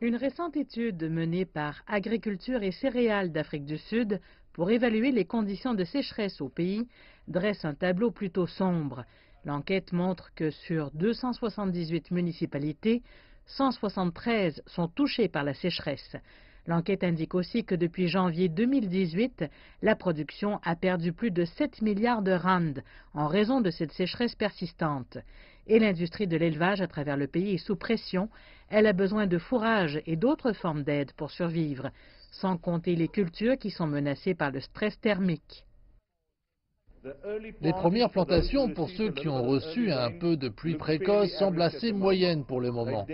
Une récente étude menée par Agriculture et céréales d'Afrique du Sud pour évaluer les conditions de sécheresse au pays dresse un tableau plutôt sombre. L'enquête montre que sur 278 municipalités, 173 sont touchées par la sécheresse. L'enquête indique aussi que depuis janvier 2018, la production a perdu plus de 7 milliards de rand en raison de cette sécheresse persistante. Et l'industrie de l'élevage à travers le pays est sous pression. Elle a besoin de fourrage et d'autres formes d'aide pour survivre, sans compter les cultures qui sont menacées par le stress thermique. Les premières plantations pour ceux qui ont reçu un peu de pluie précoce semblent assez moyennes pour le moment.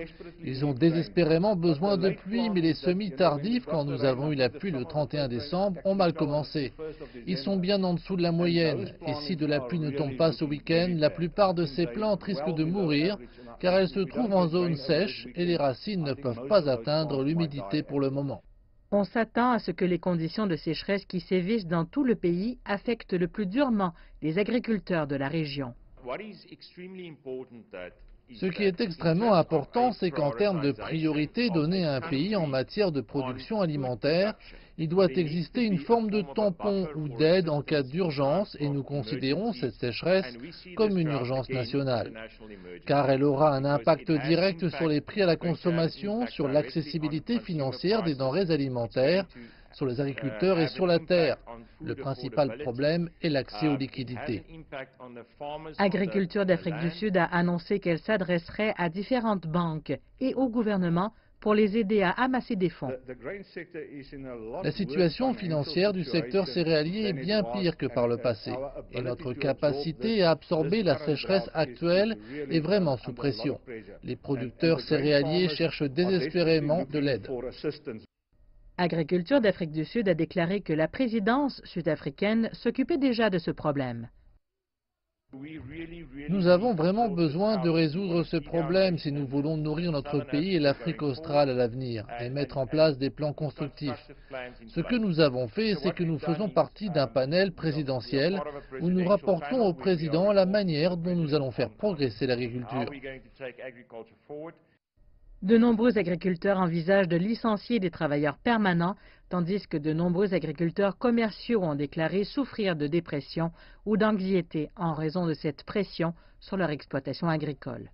Ils ont désespérément besoin de pluie, mais les semis tardifs, quand nous avons eu la pluie le 31 décembre, ont mal commencé. Ils sont bien en dessous de la moyenne, et si de la pluie ne tombe pas ce week-end, la plupart de ces plantes risquent de mourir, car elles se trouvent en zone sèche et les racines ne peuvent pas atteindre l'humidité pour le moment. On s'attend à ce que les conditions de sécheresse qui sévissent dans tout le pays affectent le plus durement les agriculteurs de la région. Ce qui est extrêmement important, c'est qu'en termes de priorité donnée à un pays en matière de production alimentaire, il doit exister une forme de tampon ou d'aide en cas d'urgence et nous considérons cette sécheresse comme une urgence nationale, car elle aura un impact direct sur les prix à la consommation, sur l'accessibilité financière des denrées alimentaires, sur les agriculteurs et sur la terre. Le principal problème est l'accès aux liquidités. Agriculture d'Afrique du Sud a annoncé qu'elle s'adresserait à différentes banques et au gouvernement pour les aider à amasser des fonds. La situation financière du secteur céréalier est bien pire que par le passé et notre capacité à absorber la sécheresse actuelle est vraiment sous pression. Les producteurs céréaliers cherchent désespérément de l'aide. Agriculture d'Afrique du Sud a déclaré que la présidence sud-africaine s'occupait déjà de ce problème. Nous avons vraiment besoin de résoudre ce problème si nous voulons nourrir notre pays et l'Afrique australe à l'avenir et mettre en place des plans constructifs. Ce que nous avons fait, c'est que nous faisons partie d'un panel présidentiel où nous rapportons au président la manière dont nous allons faire progresser l'agriculture. De nombreux agriculteurs envisagent de licencier des travailleurs permanents, tandis que de nombreux agriculteurs commerciaux ont déclaré souffrir de dépression ou d'anxiété en raison de cette pression sur leur exploitation agricole.